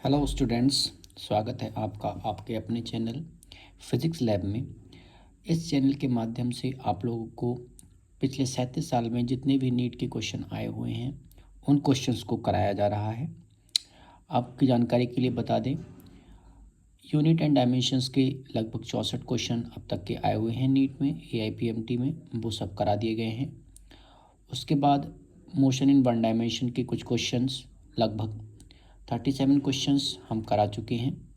Hello students, स्वागत है आपका आपके अपने चैनल फिज़िक्स लैब में। इस चैनल के माध्यम से आप लोगों को पिछले 37 साल में जितने भी नीट के क्वेश्चन आए हुए हैं उन क्वेश्चंस को कराया जा रहा है। आपकी जानकारी के लिए बता दें, यूनिट एंड डायमेंशंस के लगभग 64 क्वेश्चन अब तक के आए हुए हैं नीट में, AIPMT में, वो सब करा दिए गए हैं। उसके बाद मोशन इन वन डायमेंशन के कुछ क्वेश्चंस, लगभग 37 क्वेश्चंस हम करा चुके हैं।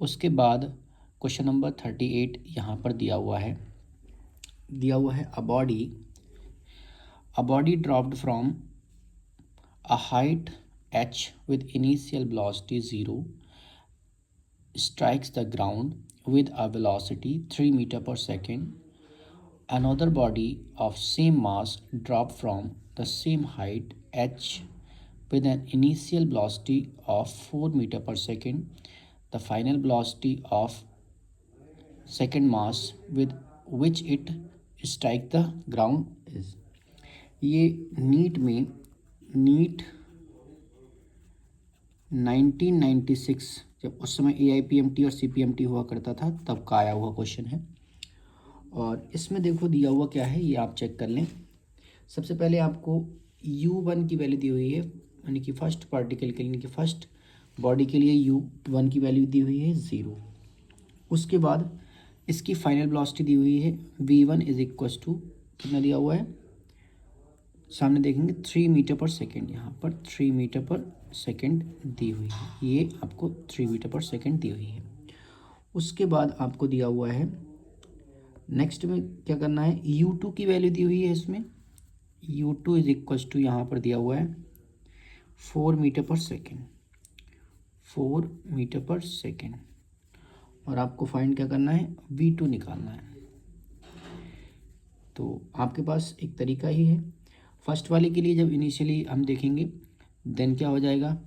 उसके बाद क्वेश्चन नंबर 38 यहाँ पर दिया हुआ है a body dropped from a height h with initial velocity 0 strikes the ground with a velocity 3 meter per second. Another body of same mass dropped from the same height h with an initial velocity of 4 meter per second. The final velocity of second mass with which it strike the ground is। ये NEET 1996, जब उस समय AIPMT और CPMT हुआ करता था तब का आया हुआ क्वेश्चन है। और इसमें देखो दिया हुआ क्या है, ये आप चेक कर लें। सबसे पहले आपको U1 की वैल्यू दी हुई है, यानी कि फर्स्ट पार्टिकल के लिए, यानी कि फर्स्ट बॉडी के लिए U1 की वैल्यू दी हुई है 0। उसके बाद इसकी फाइनल वेलोसिटी दी हुई है v1 इज इक्वस टू, कितना दिया हुआ है सामने देखेंगे, 3 मीटर पर सेकेंड। यहाँ पर 3 मीटर पर सेकेंड दी हुई है, ये आपको 3 मीटर पर सेकेंड दी हुई है। उसके बाद आपको दिया हुआ है नेक्स्ट में क्या करना है, u2 की वैल्यू दी हुई है इसमें, u2 इज इक्वस टू, यहाँ पर दिया हुआ है 4 metre per second, 4 metre per second. और आपको फाइंड क्या करना है, v2 निकालना है। तो आपके पास एक तरीका ही है। फर्स्ट वाले के लिए जब इनिशियली हम देखेंगे देन क्या हो जाएगा,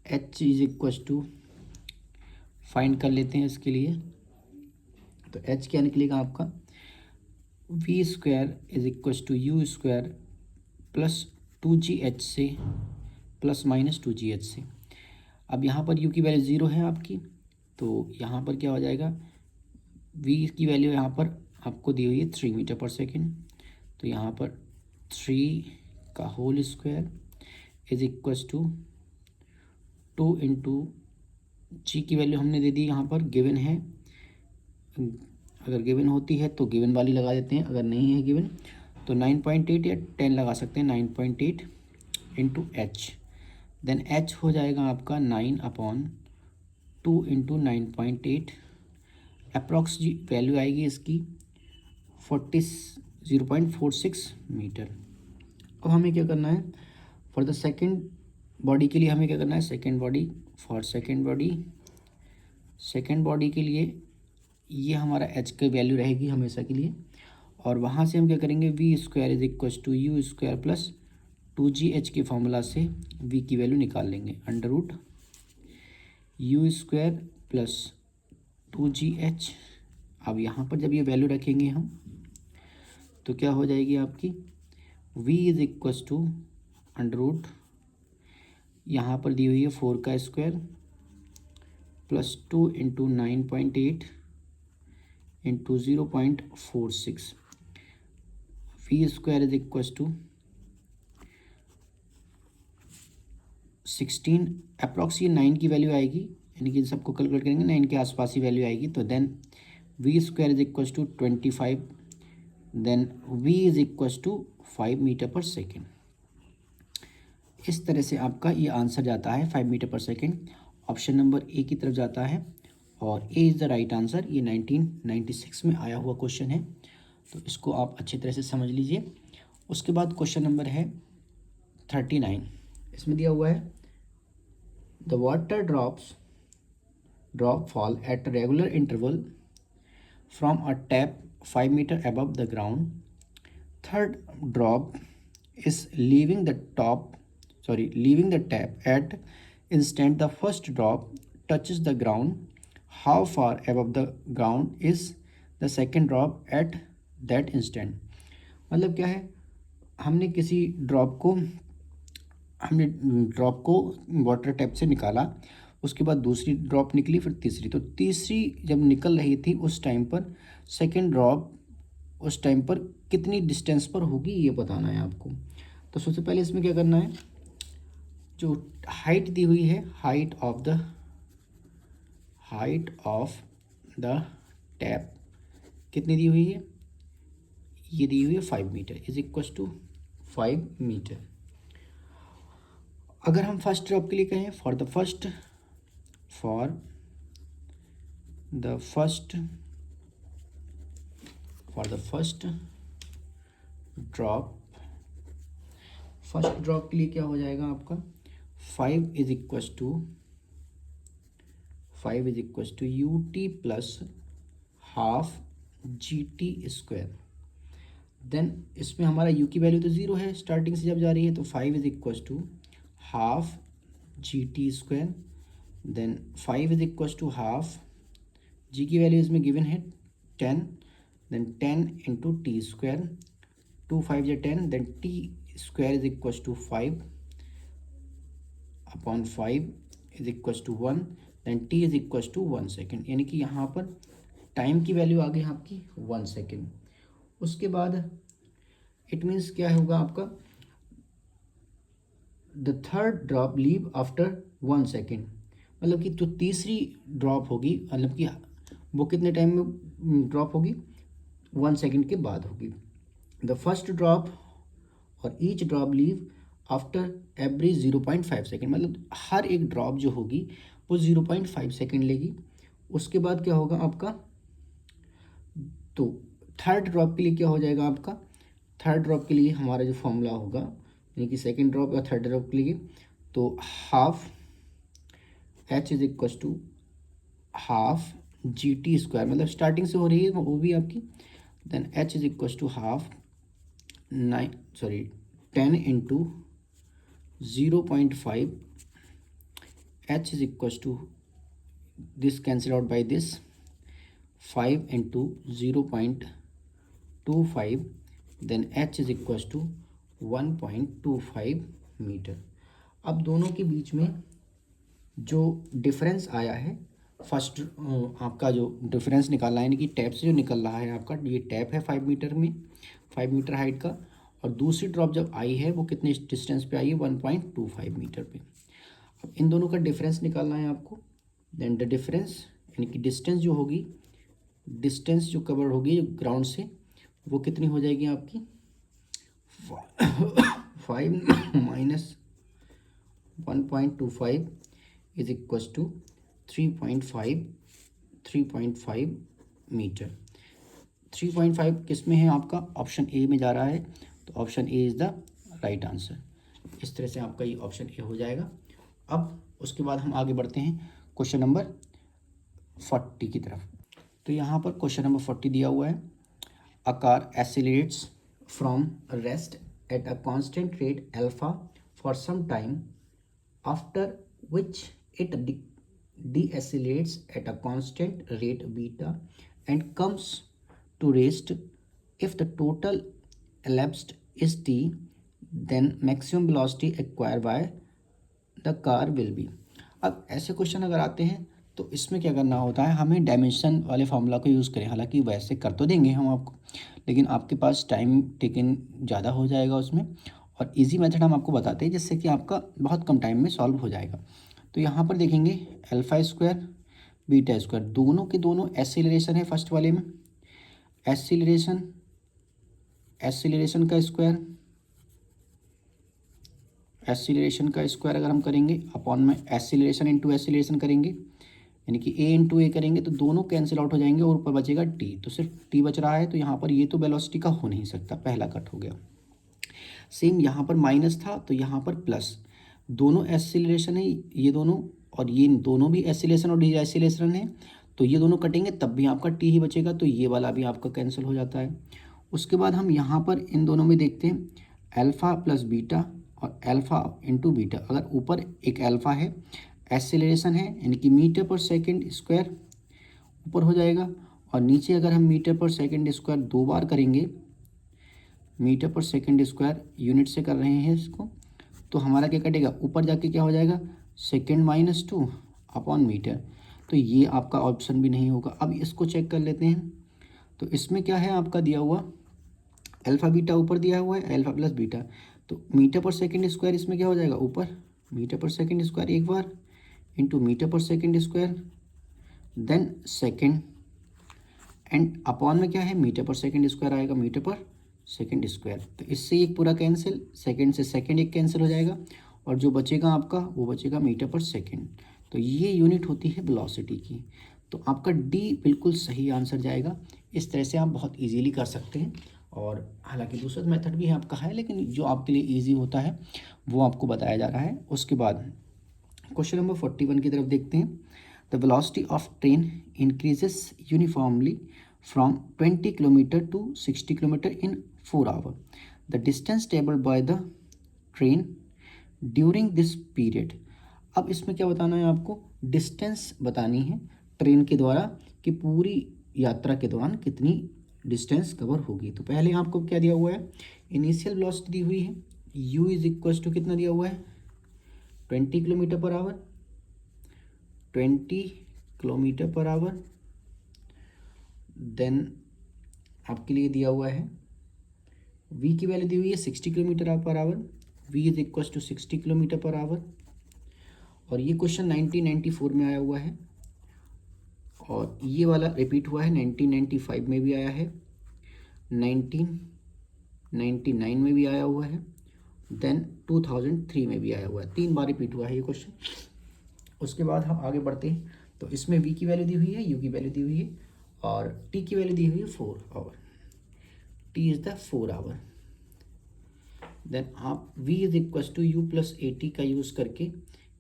h is equals to, find कर लेते हैं इसके लिए। तो h क्या निकलेगा आपका, v square is equals to u square plus 2gh से प्लस माइनस 2gh से। अब यहाँ पर u की वैल्यू 0 है आपकी, तो यहाँ पर क्या हो जाएगा, v की वैल्यू यहाँ पर आपको दी हुई है 3 मीटर पर सेकेंड, तो यहाँ पर 3 का whole square is equals to 2 into g की वैल्यू हमने दे दी, यहाँ पर गिवन है। अगर गिवन होती है तो गिवन वाली लगा देते हैं, अगर नहीं है गिवन तो 9.8 या 10 लगा सकते हैं, 9.8 इंटू एच। देन एच हो जाएगा आपका 9/2 इंटू 9.8, अप्रॉक्स वैल्यू आएगी इसकी 0.46 मीटर। अब हमें क्या करना है, फॉर द सेकेंड बॉडी के लिए हमें क्या करना है, सेकेंड बॉडी के लिए ये हमारा एच की वैल्यू रहेगी हमेशा के लिए। और वहाँ से हम क्या करेंगे, V square is equals to U square plus 2gh के फॉर्मूला से v की वैल्यू निकाल लेंगे, under root U square plus 2gh। अब यहाँ पर जब ये वैल्यू रखेंगे हम तो क्या हो जाएगी आपकी, v is equals to under root, यहाँ पर दी हुई है 4 का square plus 2 into 9.8 into 0.46, v square is equals to 16, approx ये 9 की वैल्यू आएगी, यानी कि सबको कैलकुलेट करेंगे 9 के आसपास ही वैल्यू आएगी। तो then v square is equals to 25, then v is equals to 5 metre per second. इस तरह से आपका ये आंसर जाता है 5 metre per second, option number A की तरफ जाता है और A is the right answer. ये 1996 में आया हुआ क्वेश्चन है, तो इसको आप अच्छी तरह से समझ लीजिए। उसके बाद क्वेश्चन नंबर है 39, इसमें दिया हुआ है the water drop fall at regular interval from a tap 5 metre above the ground, third drop is leaving the tap at instant the first drop touches the ground. How far above the ground is the second drop at that instant? मतलब क्या है, हमने किसी drop को हमने drop को water tap से निकाला, उसके बाद दूसरी ड्रॉप निकली, फिर तीसरी। तो तीसरी जब निकल रही थी उस टाइम पर सेकंड ड्रॉप उस टाइम पर कितनी डिस्टेंस पर होगी ये बताना है आपको। तो सबसे पहले इसमें क्या करना है, जो हाइट दी हुई है, हाइट ऑफ द टैप कितनी दी हुई है, ये दी हुई है 5 metre is equal to 5 metre. अगर हम फर्स्ट ड्रॉप के लिए कहें, for the first drop, first drop के लिए क्या हो जाएगा आपका, 5 is equals to U T plus half G T square. Then इसमें हमारा u की वैल्यू तो ज़ीरो है स्टार्टिंग से जब जा रही है, तो 5 is equals to half G T square. Then 5 is equals to half, g की वैल्यू इसमें गिवन है 10, देन 10 इंटू टी स्क्वायर, 2 5 या 10, then T square is equals to 5 upon 5 is equals to 1, then T is equals to 1 second, यानी कि यहाँ पर time की वैल्यू आ गई आपकी 1 सेकेंड। उसके बाद इट मीन्स क्या होगा आपका, the third drop leave after 1 second, मतलब कि जो तीसरी ड्रॉप होगी, मतलब कि वो कितने टाइम में ड्रॉप होगी, 1 सेकेंड के बाद होगी। द फर्स्ट ड्रॉप और each drop leave after every 0.5 second, मतलब हर एक ड्रॉप जो होगी वो 0.5 सेकेंड लेगी। उसके बाद क्या होगा आपका, तो थर्ड ड्रॉप के लिए क्या हो जाएगा आपका, थर्ड ड्रॉप के लिए हमारा जो फॉर्मूला होगा, यानी कि सेकेंड ड्रॉप या थर्ड ड्रॉप के लिए, तो half H is equals to half G T square, मतलब स्टार्टिंग से हो रही है वो भी आपकी, then H is equals to half 10 into 0.5, H is equals to this cancel out by this 5 into 0.25, then h is equals to 1.25 metre. अब दोनों के बीच में जो डिफरेंस आया है, फर्स्ट आपका जो डिफरेंस निकालना है, यानी कि टैप से जो निकल रहा है आपका, ये टैप है 5 मीटर में, 5 मीटर हाइट का, और दूसरी ड्रॉप जब आई है वो कितने डिस्टेंस पे आई है, 1.25 मीटर पे। अब इन दोनों का डिफरेंस निकालना है आपको। देन द डिफरेंस, यानी कि डिस्टेंस जो होगी, डिस्टेंस जो कवर होगी ग्राउंड से, वो कितनी हो जाएगी आपकी 5 minus 1.25 is equals to 3.5 metre. 3.5 किस में है आपका, ऑप्शन ए में जा रहा है, तो option A is the right answer. इस तरह से आपका ये ऑप्शन ए हो जाएगा। अब उसके बाद हम आगे बढ़ते हैं क्वेश्चन नंबर 40 की तरफ। तो यहाँ पर क्वेश्चन नंबर 40 दिया हुआ है, a car accelerates from rest at a constant rate alpha for some time, after which it deaccelerates at a constant rate beta and comes to rest. If the total elapsed is t, then maximum velocity acquired by the car will be। अब ऐसे question अगर आते हैं तो इसमें क्या करना होता है, हमें डायमेंशन वाले फार्मूला को यूज़ करें। हालांकि वैसे कर तो देंगे हम आपको, लेकिन आपके पास टाइम टेकन ज़्यादा हो जाएगा उसमें, और इजी मेथड हम आपको बताते हैं जिससे कि आपका बहुत कम टाइम में सॉल्व हो जाएगा। तो यहाँ पर देखेंगे अल्फा स्क्वायर बीटा स्क्वायर, दोनों के दोनों एक्सीलरेशन है फर्स्ट वाले में, एक्सीलरेशन का स्क्वायर अगर हम करेंगे अपॉन में एक्सीलरेशन इंटू एक्सीलरेशन करेंगे, यानी कि ए इंटू ए करेंगे तो दोनों कैंसिल आउट हो जाएंगे और ऊपर बचेगा टी, तो सिर्फ टी बच रहा है। तो यहाँ पर ये तो वेलोसिटी का हो नहीं सकता, पहला कट हो गया। सेम यहाँ पर माइनस था तो यहाँ पर प्लस, दोनों एक्सीलरेशन है ये दोनों, और ये दोनों भी एक्सीलरेशन और डिएक्सीलरेशन है, तो ये दोनों कटेंगे तब भी आपका टी ही बचेगा, तो ये वाला भी आपका कैंसिल हो जाता है। उसके बाद हम यहाँ पर इन दोनों में देखते हैं अल्फ़ा प्लस बीटा और अल्फ़ा इंटू बीटा। अगर ऊपर एक अल्फ़ा है, एक्सीलरेशन है, यानी कि मीटर पर सेकेंड स्क्वायर ऊपर हो जाएगा, और नीचे अगर हम मीटर पर सेकेंड स्क्वायर 2 बार करेंगे, metre per second square unit से कर रहे हैं इसको, तो हमारा क्या कटेगा, ऊपर जाके क्या हो जाएगा, सेकेंड माइनस 2 अपॉन मीटर। तो ये आपका ऑप्शन भी नहीं होगा। अब इसको चेक कर लेते हैं। तो इसमें क्या है आपका दिया हुआ, अल्फ़ा बीटा ऊपर दिया हुआ है, अल्फ़ा प्लस बीटा। तो मीटर पर सेकेंड स्क्वायर इसमें क्या हो जाएगा, ऊपर मीटर पर सेकेंड स्क्वायर एक बार into metre per second square, then second, and upon में क्या है, मीटर पर सेकेंड स्क्वायर आएगा, मीटर पर सेकेंड स्क्वायर। तो इससे एक पूरा कैंसिल, सेकेंड से सेकेंड एक कैंसिल हो जाएगा, और जो बचेगा आपका वो बचेगा मीटर पर सेकेंड। तो ये यूनिट होती है वेलोसिटी की। तो आपका डी बिल्कुल सही आंसर जाएगा। इस तरह से आप बहुत इजीली कर सकते हैं। और हालांकि दूसरा मेथड भी है आपका है, लेकिन जो आपके लिए इजी होता है वो आपको बताया जा रहा है। उसके बाद क्वेश्चन नंबर 41 की तरफ देखते हैं। The velocity of train increases uniformly from 20 kilometre to 60 kilometre in 4 hour. The distance travelled by the train during this period. अब इसमें क्या बताना है आपको, डिस्टेंस बतानी है ट्रेन के द्वारा कि पूरी यात्रा के दौरान कितनी डिस्टेंस कवर होगी। तो पहले आपको क्या दिया हुआ है, इनिशियल वेलोसिटी दी हुई है, u इज इक्वल टू कितना दिया हुआ है, 20 kilometre per hour, 20 kilometre per hour. Then आपके लिए दिया हुआ है v की वैल्यू दी हुई है 60 kilometre per hour, v is equal to 60 kilometre per hour. और ये क्वेश्चन 1994 में आया हुआ है, और ये वाला रिपीट हुआ है 1995 में भी आया है, 1999 में भी आया हुआ है, देन 2003 में भी आया हुआ है। 3 बार रिपीट हुआ है ये क्वेश्चन। उसके बाद हम आगे बढ़ते हैं। तो इसमें v की वैल्यू दी हुई है, u की वैल्यू दी हुई है, और t की वैल्यू दी हुई है 4 hour, t is the 4 hour. Then आप v is equal to u plus a t का यूज़ करके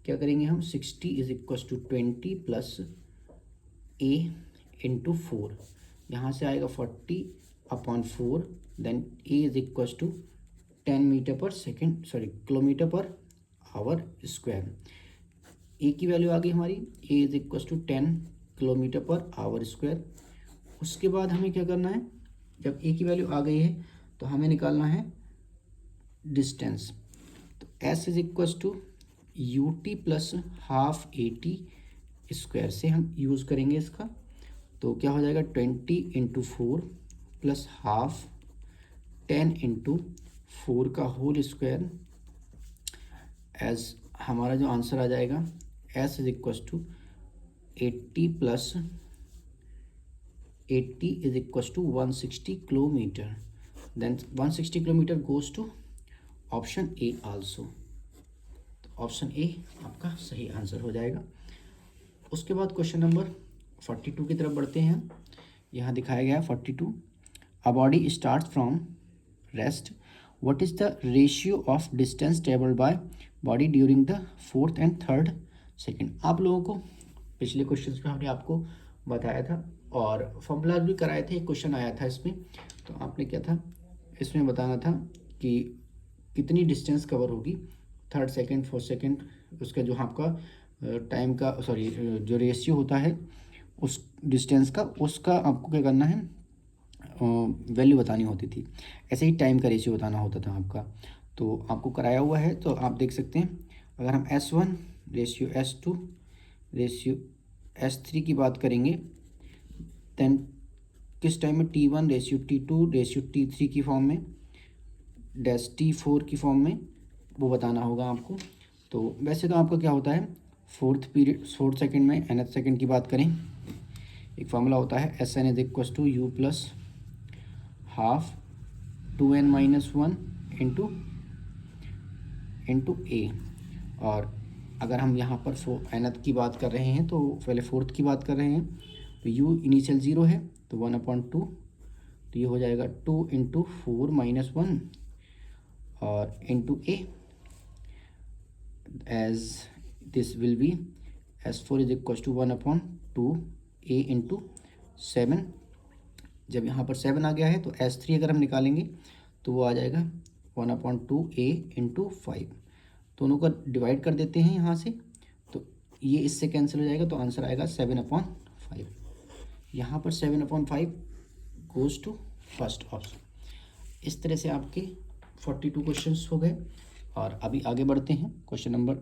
क्या करेंगे हम, 60 is equal to 20 plus a into 4, यहाँ से आएगा 40 upon 4, then a is equal to 10 metre per second, sorry kilometre per hour square. a की वैल्यू आ गई हमारी, a is equal to 10 kilometre per hour square. उसके बाद हमें क्या करना है, जब a की वैल्यू आ गई है तो हमें निकालना है डिस्टेंस। तो s is equal to U T plus half A T square से हम यूज़ करेंगे इसका। तो क्या हो जाएगा, 20 इंटू 4 प्लस हाफ 10 इंटू 4 का होल स्क्वायर, एज हमारा जो आंसर आ जाएगा s is equal to 80 plus 80 is equal to 160 kilometre. Then 160 kilometre goes to option A also. तो ऑप्शन ए आपका सही आंसर हो जाएगा। उसके बाद क्वेश्चन नंबर 42 की तरफ बढ़ते हैं। यहाँ दिखाया गया है 42, a body start from rest, what is the ratio of distance travelled by body during the 4th and 3rd second. आप लोगों को पिछले क्वेश्चंस में हमने आपको बताया था और फॉर्मूला भी कराए थे, एक क्वेश्चन आया था इसमें। तो आपने क्या था, इसमें बताना था कि कितनी डिस्टेंस कवर होगी 3rd सेकेंड 4th सेकेंड, उसका जो आपका टाइम का, सॉरी जो रेशियो होता है उस डिस्टेंस का, उसका आपको क्या करना है, वैल्यू बतानी होती थी। ऐसे ही टाइम का रेशियो बताना होता था आपका। तो आपको कराया हुआ है, तो आप देख सकते हैं। अगर हम S1 ratio S2 ratio S3 की बात करेंगे, देन किस टाइम में T1 ratio T2 ratio T3 की फॉर्म में, डैश T4 की फॉर्म में, वो बताना होगा आपको। तो वैसे तो आपका क्या होता है, 4th सेकेंड में nth सेकेंड की बात करें, एक फार्मूला होता है SN is equal to u plus half 2n minus 1 into a. और अगर हम यहाँ पर nth की बात कर रहे हैं तो पहले 4th की बात कर रहे हैं, तो u इनिशियल 0 है तो 1/2, तो ये हो जाएगा 2 इंटू 4 माइनस 1 और into A, as this will be S4 is equal to 1/2 a into 7। जब यहाँ पर 7 आ गया है तो S3 अगर हम निकालेंगे तो वो आ जाएगा 1/2 a इंटू 5। दोनों का डिवाइड कर देते हैं यहाँ से, तो ये इससे कैंसिल हो जाएगा, तो आंसर आएगा 7/5। यहाँ पर 7/5 गोज़ टू फर्स्ट ऑप्शन। इस तरह से आपके 42 क्वेश्चंस हो गए। और अभी आगे बढ़ते हैं क्वेश्चन नंबर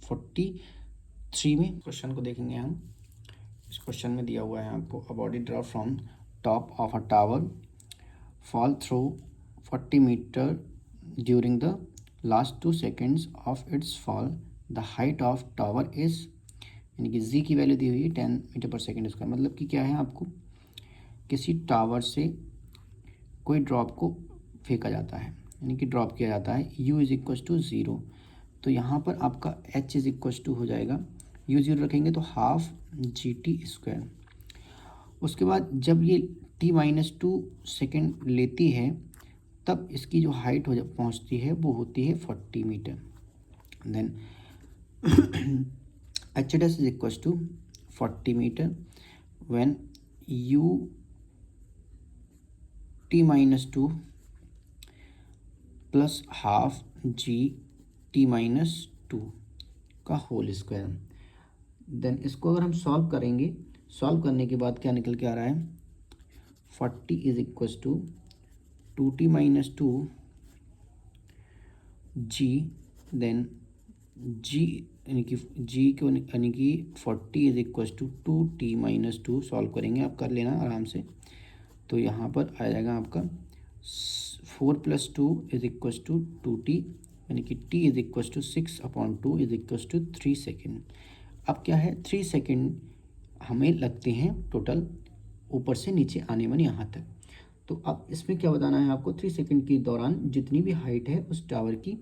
43 में। क्वेश्चन को देखेंगे हम। इस क्वेश्चन में दिया हुआ है आपको, a body drop from top of a tower fall through 40 meter during the last 2 seconds of its fall. The height of tower is, यानी कि z की वैल्यू दी हुई है 10 मीटर पर सेकेंड स्क्वायर। मतलब कि क्या है, आपको किसी टावर से कोई ड्रॉप को फेंका जाता है, यानी कि ड्रॉप किया जाता है, u इज इक्वस टू 0। तो यहाँ पर आपका h इज इक्वस टू हो जाएगा, u 0 रखेंगे तो हाफ gt स्क्वायर। उसके बाद जब ये t-2 सेकेंड लेती है तब इसकी जो हाइट हो पहुँचती है वो होती है 40 metre. Then H dash is equal to 40 metre when u t-2 plus half g t-2 का होल स्क्वायर। देन इसको अगर हम सॉल्व करेंगे, सॉल्व करने के बाद क्या निकल के आ रहा है, 40 is equal to 2t-2 g, then g यानी कि g को यानी कि 40 is equal to 2t-2 solve करेंगे, आप कर लेना आराम से। तो यहाँ पर आ जाएगा आपका 4 + 2 इज इक्वल टू 2t, यानी कि t is equal to 6/2 is equal to 3 second. अब क्या है, 3 सेकेंड हमें लगते हैं टोटल ऊपर से नीचे आने में यहाँ तक। तो अब इसमें क्या बताना है आपको, 3 सेकेंड के दौरान जितनी भी हाइट है उस टावर की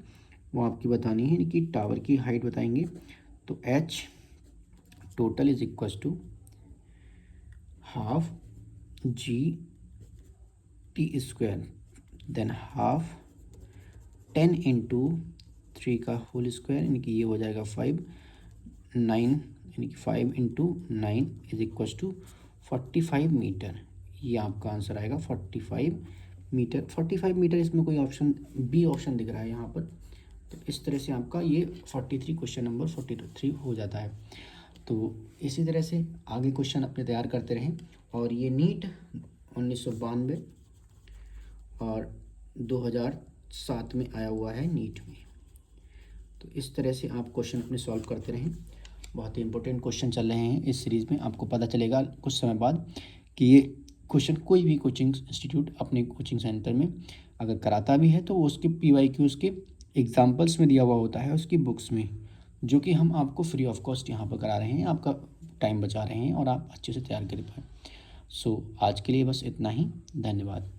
वो आपकी बतानी है, यानी कि टावर की हाइट बताएंगे। तो h total is equal to half g t square, then half 10 × 3 का होल स्क्वायर, यानी कि ये हो जाएगा 5, 9 यानी कि 5 × 9 इज इक्वल टू 45 मीटर। ये आपका आंसर आएगा 45 मीटर। 45 मीटर इसमें कोई ऑप्शन बी ऑप्शन दिख रहा है यहाँ पर। तो इस तरह से आपका ये 43 क्वेश्चन नंबर 43 हो जाता है। तो इसी तरह से आगे क्वेश्चन अपने तैयार करते रहें। और ये नीट 1992 और 2007 में आया हुआ है नीट में। तो इस तरह से आप क्वेश्चन अपने सॉल्व करते रहें। बहुत ही इंपॉर्टेंट क्वेश्चन चल रहे हैं इस सीरीज़ में। आपको पता चलेगा कुछ समय बाद कि ये क्वेश्चन कोई भी कोचिंग इंस्टीट्यूट अपने कोचिंग सेंटर में अगर कराता भी है तो उसके PYQs के एग्जाम्पल्स में दिया हुआ होता है उसकी बुक्स में, जो कि हम आपको फ्री ऑफ कॉस्ट यहाँ पर करा रहे हैं, आपका टाइम बचा रहे हैं और आप अच्छे से तैयार कर पाएँ। सो आज के लिए बस इतना ही, धन्यवाद।